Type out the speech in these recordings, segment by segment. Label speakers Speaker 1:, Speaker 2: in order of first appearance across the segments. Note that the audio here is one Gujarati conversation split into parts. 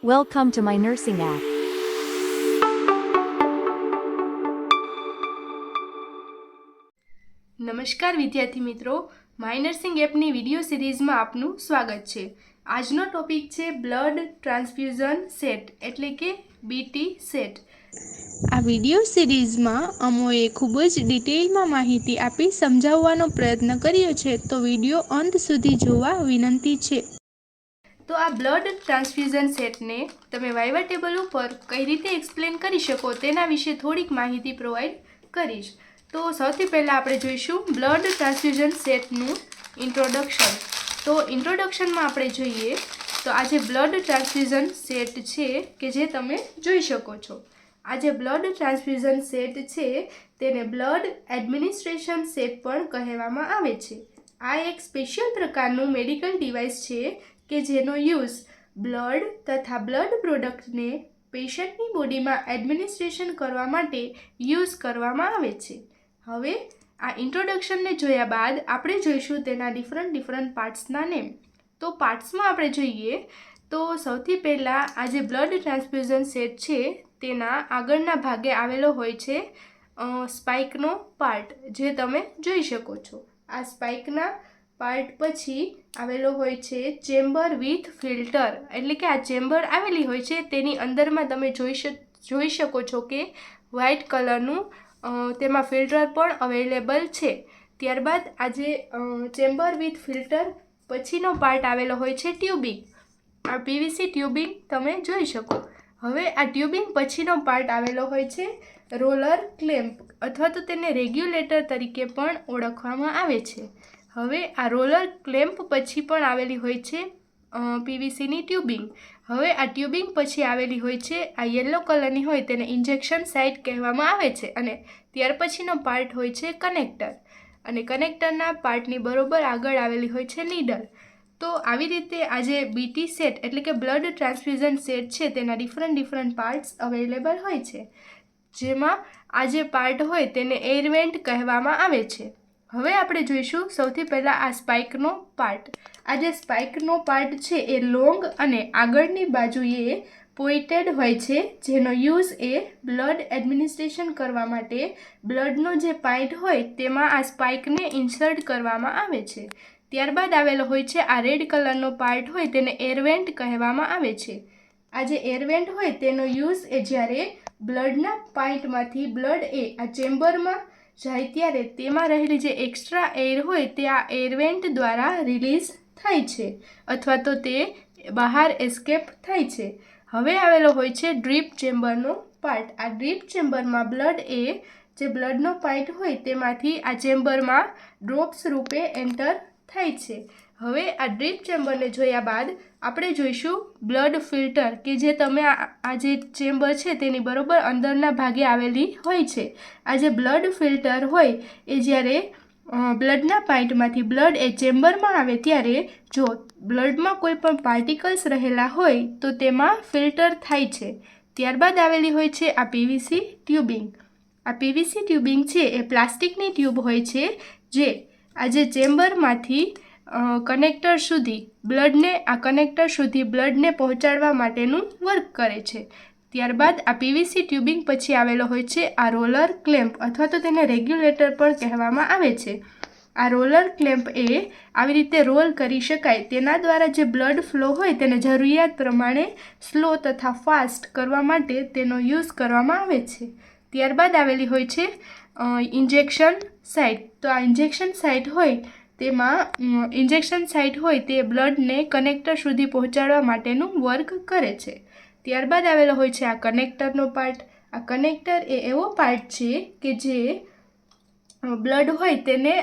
Speaker 1: Welcome to my nursing app.
Speaker 2: નમસ્કાર વિદ્યાર્થી મિત્રો, માય નર્સિંગ એપની વિડીયો સિરીઝમાં આપનું સ્વાગત છે. આજનો ટોપિક છે બ્લડ ટ્રાન્સફ્યુઝન સેટ એટલે કે બીટી સેટ.
Speaker 3: આ વિડીયો સિરીઝમાં અમોએ ખૂબ જ ડિટેલમાં માહિતી આપી સમજાવવાનો પ્રયત્ન કર્યો છે, તો વિડીયો અંત સુધી જોવા વિનંતી છે.
Speaker 2: તો આ બ્લડ ટ્રાન્સફ્યુઝન સેટને તમે વાઇવા ટેબલ ઉપર કઈ રીતે એક્સપ્લેન કરી શકો તેના વિશે થોડીક માહિતી પ્રોવાઈડ કરીશ. તો સૌથી પહેલાં આપણે જોઈશું બ્લડ ટ્રાન્સફ્યુઝન સેટનું ઇન્ટ્રોડક્શન. તો ઇન્ટ્રોડક્શનમાં આપણે જોઈએ તો આ જે બ્લડ ટ્રાન્સફ્યુઝન સેટ છે કે જે તમે જોઈ શકો છો, આ જે બ્લડ ટ્રાન્સફ્યુઝન સેટ છે તેને બ્લડ એડમિનિસ્ટ્રેશન સેટ પણ કહેવામાં આવે છે. આ એક સ્પેશિયલ પ્રકારનું મેડિકલ ડિવાઇસ છે કે જેનો યુઝ બ્લડ તથા બ્લડ પ્રોડક્ટને પેશન્ટની બોડીમાં એડમિનિસ્ટ્રેશન કરવા માટે યુઝ કરવામાં આવે છે. હવે આ ઇન્ટ્રોડક્શનને જોયા બાદ આપણે જોઈશું તેના ડિફરન્ટ પાર્ટ્સના નેમ. તો પાર્ટ્સમાં આપણે જોઈએ તો સૌથી પહેલાં આ જે બ્લડ ટ્રાન્સફ્યુઝન સેટ છે તેના આગળના ભાગે આવેલો હોય છે સ્પાઇકનો પાર્ટ, જે તમે જોઈ શકો છો. આ સ્પાઇકના પાર્ટ પછી આવેલો હોય છે ચેમ્બર વિથ ફિલ્ટર, એટલે કે આ ચેમ્બર આવેલી હોય છે તેની અંદરમાં તમે જોઈ શકો છો કે વ્હાઇટ કલરનું તેમાં ફિલ્ટર પણ અવેલેબલ છે. ત્યારબાદ આ જે ચેમ્બર વિથ ફિલ્ટર પછીનો પાર્ટ આવેલો હોય છે ટ્યુબિંગ. આ પીવીસી ટ્યુબિંગ તમે જોઈ શકો. હવે આ ટ્યુબિંગ પછીનો પાર્ટ આવેલો હોય છે રોલર ક્લેમ્પ, અથવા તો તેને રેગ્યુલેટર તરીકે પણ ઓળખવામાં આવે છે. હવે આ રોલર ક્લેમ્પ પછી પણ આવેલી હોય છે પીવીસીની ટ્યુબિંગ. હવે આ ટ્યુબિંગ પછી આવેલી હોય છે આ યલો કલરની હોય તેને ઇન્જેક્શન સાઇટ કહેવામાં આવે છે, અને ત્યાર પછીનો પાર્ટ હોય છે કનેક્ટર, અને કનેક્ટરના પાર્ટની બરોબર આગળ આવેલી હોય છે નીડલ. તો આવી રીતે આ જે બીટી સેટ એટલે કે બ્લડ ટ્રાન્સફ્યુઝન સેટ છે તેના ડિફરન્ટ પાર્ટ્સ અવેલેબલ હોય છે, જેમાં આ જે પાર્ટ હોય તેને એરવેન્ટ કહેવામાં આવે છે. હવે આપણે જોઈશું સૌથી પહેલાં આ સ્પાઇકનો પાર્ટ. આ જે સ્પાઇકનો પાર્ટ છે એ લોંગ અને આગળની બાજુએ પોઇન્ટેડ હોય છે, જેનો યુઝ એ બ્લડ એડમિનિસ્ટ્રેશન કરવા માટે બ્લડનો જે પાઇન્ટ હોય તેમાં આ સ્પાઇકને ઇન્સર્ટ કરવામાં આવે છે. ત્યારબાદ આવેલો હોય છે આ રેડ કલરનો પાર્ટ હોય તેને એરવેન્ટ કહેવામાં આવે છે. આ જે એરવેન્ટ હોય તેનો યુઝ એ જ્યારે બ્લડના પાઇન્ટમાંથી બ્લડ એ આ ચેમ્બરમાં જાય ત્યારે તેમાં રહેલી જે એક્સ્ટ્રા એર હોય તે આ એરવેન્ટ દ્વારા રિલીઝ થાય છે, અથવા તો તે બહાર એસ્કેપ થાય છે. હવે આવેલો હોય છે ડ્રીપ ચેમ્બરનો પાર્ટ. આ ડ્રીપ ચેમ્બરમાં બ્લડ એ જે બ્લડનો પાઇન્ટ હોય તેમાંથી આ ચેમ્બરમાં ડ્રોપ્સ રૂપે એન્ટર થાય છે. હવે આ ડ્રીપ ચેમ્બરને જોયા બાદ આપણે જોઈશું બ્લડ ફિલ્ટર, કે જે તમે આ જે ચેમ્બર છે તેની બરોબર અંદરના ભાગે આવેલી હોય છે. આ જે બ્લડ ફિલ્ટર હોય એ જ્યારે બ્લડના પાઇન્ટમાંથી બ્લડ એ ચેમ્બરમાં આવે ત્યારે જો બ્લડમાં કોઈ પણ પાર્ટિકલ્સ રહેલા હોય તો તેમાં ફિલ્ટર થાય છે. ત્યારબાદ આવેલી હોય છે આ પીવીસી ટ્યુબિંગ. આ પીવીસી ટ્યુબિંગ છે એ પ્લાસ્ટિકની ટ્યુબ હોય છે, જે આ જે ચેમ્બરમાંથી કનેક્ટર સુધી બ્લડને પહોંચાડવા માટેનું વર્ક કરે છે. ત્યારબાદ આ પીવીસી ટ્યુબિંગ પછી આવેલો હોય છે આ રોલર ક્લેમ્પ, અથવા તો તેને રેગ્યુલેટર પણ કહેવામાં આવે છે. આ રોલર ક્લેમ્પ એ આવી રીતે રોલ કરી શકાય, તેના દ્વારા જે બ્લડ ફ્લો હોય તેને જરૂરિયાત પ્રમાણે સ્લો તથા ફાસ્ટ કરવા માટે તેનો યુઝ કરવામાં આવે છે. ત્યારબાદ આવેલી હોય છે ઇન્જેક્શન સાઇટ. તો આ ઇન્જેક્શન સાઇટ હોય તેમાં ઇન્જેક્શન સાઇટ હોય તે બ્લડને કનેક્ટર સુધી પહોંચાડવા માટેનું વર્ક કરે છે. ત્યારબાદ આવેલો હોય છે આ કનેક્ટરનો પાર્ટ. આ કનેક્ટર એ એવો પાર્ટ છે કે જે બ્લડ હોય તેને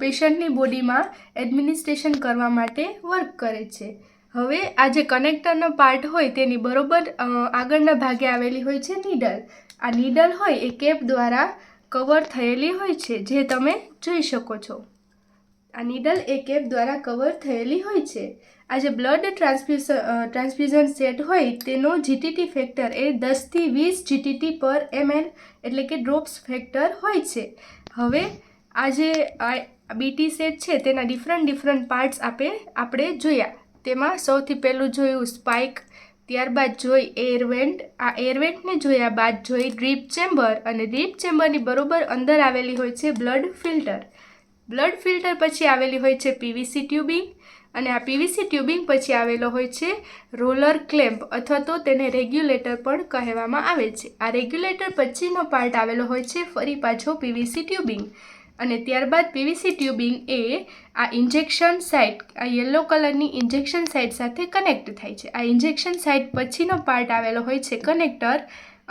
Speaker 2: પેશન્ટની બોડીમાં એડમિનિસ્ટ્રેશન કરવા માટે વર્ક કરે છે. હવે આ જે કનેક્ટરનો પાર્ટ હોય તેની બરોબર આગળના ભાગે આવેલી હોય છે નીડલ. આ નીડલ હોય એ કેપ દ્વારા કવર થયેલી હોય છે, જે તમે જોઈ શકો છો. આ નીડલ એ કેપ દ્વારા કવર થયેલી હોય છે. આ જે બ્લડ ટ્રાન્સફ્યુઝન સેટ હોય તેનો જીટીટી ફેક્ટર એ 10 થી 20 જીટીટી પર ml એટલે કે ડ્રોપ્સ ફેક્ટર હોય છે. હવે આ જે બીટી સેટ છે તેના ડિફરન્ટ પાર્ટ્સ આપણે જોયા. તેમાં સૌથી પહેલું જોયું સ્પાઇક, ત્યારબાદ જોઈ એરવેન્ટ. આ એરવેન્ટને જોયા બાદ જોઈ ડ્રીપ ચેમ્બર, અને ડ્રીપ ચેમ્બરની બરોબર અંદર આવેલી હોય છે બ્લડ ફિલ્ટર. બ્લડ ફિલ્ટર પછી આવેલી હોય છે પીવીસી ટ્યુબિંગ, અને આ પીવીસી ટ્યુબિંગ પછી આવેલો હોય છે રોલર ક્લેમ્પ અથવા તો તેને રેગ્યુલેટર પણ કહેવામાં આવે છે. આ રેગ્યુલેટર પછીનો પાર્ટ આવેલો હોય છે ફરી પાછો પીવીસી ટ્યુબિંગ, અને ત્યારબાદ પીવીસી ટ્યુબિંગ એ આ ઇન્જેક્શન સાઇટ, આ યલો કલરની ઇન્જેક્શન સાઇટ સાથે કનેક્ટ થાય છે. આ ઇન્જેક્શન સાઇટ પછીનો પાર્ટ આવેલો હોય છે કનેક્ટર,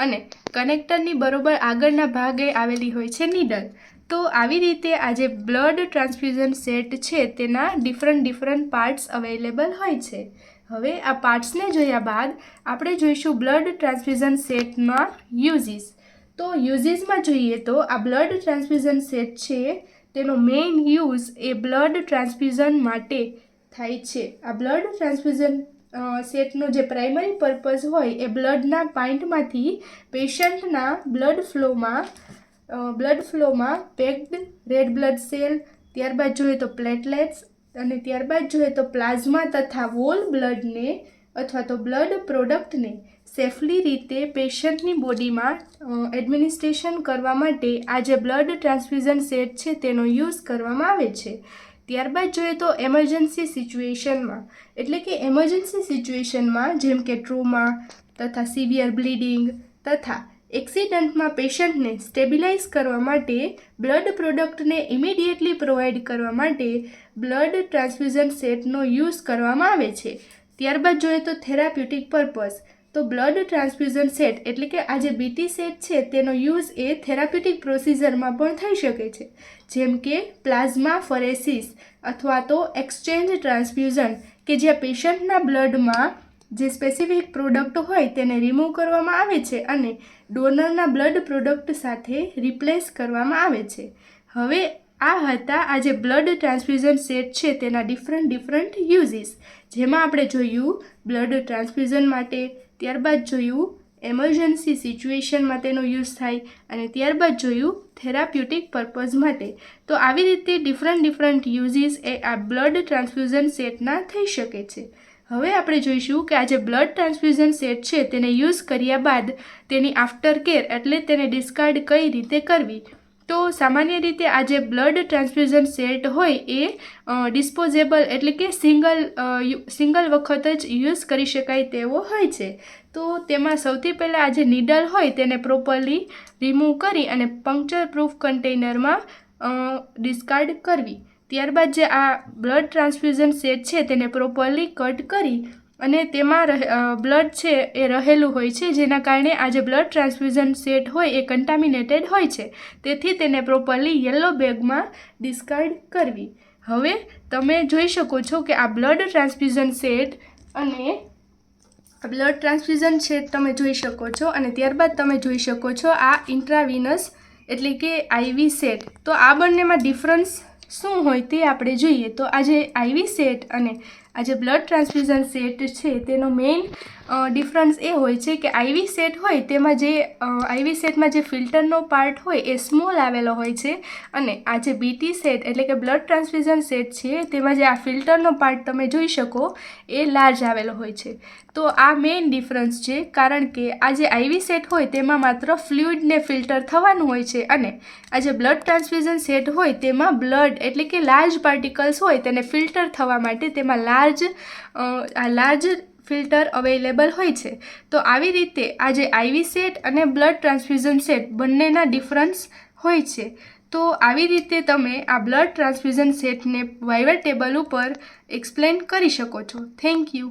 Speaker 2: અને કનેક્ટરની બરોબર આગળના ભાગે આવેલી હોય છે નીડલ. તો આવી રીતે આ જે બ્લડ ટ્રાન્સફ્યુઝન સેટ છે તેના ડિફરન્ટ પાર્ટ્સ અવેલેબલ હોય છે. હવે આ પાર્ટ્સને જોયા બાદ આપણે જોઈશું બ્લડ ટ્રાન્સફ્યુઝન સેટમાં યુઝીસ. તો યુઝીસમાં જોઈએ તો આ બ્લડ ટ્રાન્સફ્યુઝન સેટ છે તેનો મેઇન યુઝ એ બ્લડ ટ્રાન્સફ્યુઝન માટે થાય છે. આ બ્લડ ટ્રાન્સફ્યુઝન સેટનો જે પ્રાઇમરી પર્પઝ હોય એ બ્લડના પાઇન્ટમાંથી પેશન્ટના બ્લડ ફ્લોમાં પેક્ડ રેડ બ્લડ સેલ, ત્યારબાદ જોઈએ તો પ્લેટલેટ્સ, અને ત્યારબાદ જોઈએ તો પ્લાઝમા તથા વોલ બ્લડને અથવા તો બ્લડ પ્રોડક્ટને સેફલી રીતે પેશન્ટની બોડીમાં એડમિનિસ્ટ્રેશન કરવા માટે આ જે બ્લડ ટ્રાન્સફ્યુઝન સેટ છે તેનો યુઝ કરવામાં આવે છે. ત્યારબાદ જોઈએ તો એમરજન્સી સિચ્યુએશનમાં, એટલે કે એમરજન્સી સિચ્યુએશનમાં જેમ કે ટ્રોમા તથા સિવિયર બ્લીડિંગ તથા એક્સિડન્ટમાં પેશન્ટને સ્ટેબિલાઇઝ કરવા માટે બ્લડ પ્રોડક્ટને ઇમિડિયેટલી પ્રોવાઈડ કરવા માટે બ્લડ ટ્રાન્સફ્યુઝન સેટનો યુઝ કરવામાં આવે છે. ત્યારબાદ જોઈએ તો થેરાપ્યુટિક પર્પઝ. તો બ્લડ ટ્રાન્સફ્યુઝન સેટ એટલે કે આ જે બીટી સેટ છે તેનો યુઝ એ થેરાપ્યુટિક પ્રોસિજરમાં પણ થઈ શકે છે, જેમ કે પ્લાઝમા ફરેસિસ અથવા તો એક્સચેન્જ ટ્રાન્સફ્યુઝન, કે જ્યાં પેશન્ટના બ્લડમાં જે સ્પેસિફિક પ્રોડક્ટ હોય તેને રિમૂવ કરવામાં આવે છે અને ડોનરના બ્લડ પ્રોડક્ટ સાથે રિપ્લેસ કરવામાં આવે છે. હવે આ હતા આ જે બ્લડ ટ્રાન્સફ્યુઝન સેટ છે તેના ડિફરન્ટ યુઝીસ, જેમાં આપણે જોયું બ્લડ ટ્રાન્સફ્યુઝન માટે, ત્યારબાદ જોયું એમરજન્સી સિચ્યુએશનમાં તેનો યુઝ થાય, અને ત્યારબાદ જોયું થેરાપ્યુટિક પર્પઝ માટે. તો આવી રીતે ડિફરન્ટ યુઝીસ એ આ બ્લડ ટ્રાન્સફ્યુઝન સેટના થઈ શકે છે. હવે આપણે જોઈશું કે આ જે બ્લડ ટ્રાન્સફ્યુઝન સેટ છે તેને યુઝ કર્યા બાદ તેની આફ્ટર કેર એટલે તેને ડિસ્કાર્ડ કઈ રીતે કરવી. તો સામાન્ય રીતે આ જે બ્લડ ટ્રાન્સફ્યુઝન સેટ હોય એ ડિસ્પોઝેબલ એટલે કે સિંગલ વખત જ યુઝ કરી શકાય તેવો હોય છે. તો તેમાં સૌથી પહેલાં આ જે નીડલ હોય તેને પ્રોપરલી રિમૂવ કરી અને પંક્ચર પ્રૂફ કન્ટેનરમાં ડિસ્કાર્ડ કરવી. ત્યારબાદ જે આ બ્લડ ટ્રાન્સફ્યુઝન સેટ છે તેને પ્રોપરલી કટ કરી અને તેમાં બ્લડ છે એ રહેલું હોય છે, જેના કારણે આ જે બ્લડ ટ્રાન્સફ્યુઝન સેટ હોય એ કન્ટામિનેટેડ હોય છે, તેથી તેને પ્રોપરલી યલો બેગમાં ડિસ્કાર્ડ કરવી. હવે તમે જોઈ શકો છો કે આ બ્લડ ટ્રાન્સફ્યુઝન સેટ અને બ્લડ ટ્રાન્સફ્યુઝન સેટ તમે જોઈ શકો છો, અને ત્યારબાદ તમે જોઈ શકો છો આ ઇન્ટ્રાવિનસ એટલે કે આઈવી સેટ. તો આ બંનેમાં ડિફરન્સ શું હોય તે આપણે જોઈએ. તો આ જે આઈવી સેટ અને આ જે બ્લડ ટ્રાન્સફ્યુઝન સેટ છે તેનો મેઇન ડિફરન્સ એ હોય છે કે આઈવી સેટ હોય તેમાં જે આઈવી સેટમાં જે ફિલ્ટરનો પાર્ટ હોય એ સ્મોલ આવેલો હોય છે, અને આ જે બીટી સેટ એટલે કે બ્લડ ટ્રાન્સફ્યુઝન સેટ છે તેમાં જે આ ફિલ્ટરનો પાર્ટ તમે જોઈ શકો એ લાર્જ આવેલો હોય છે. તો આ મેઇન ડિફરન્સ છે, કારણ કે આ જે આઈવી સેટ હોય તેમાં માત્ર ફ્લુઇડને ફિલ્ટર થવાનું હોય છે, અને આ જે બ્લડ ટ્રાન્સફ્યુઝન સેટ હોય તેમાં બ્લડ એટલે કે લાર્જ પાર્ટિકલ્સ હોય તેને ફિલ્ટર થવા માટે તેમાં લાર્જ ફિલ્ટર અવેલેબલ હોય છે. તો આવી રીતે આ જે આઈવી સેટ અને બ્લડ ટ્રાન્સફ્યુઝન સેટ બંનેના ડિફરન્સ હોય છે. તો આવી રીતે તમે આ બ્લડ ટ્રાન્સફ્યુઝન સેટને વાઇવા ટેબલ ઉપર એક્સપ્લેન કરી શકો છો. Thank you.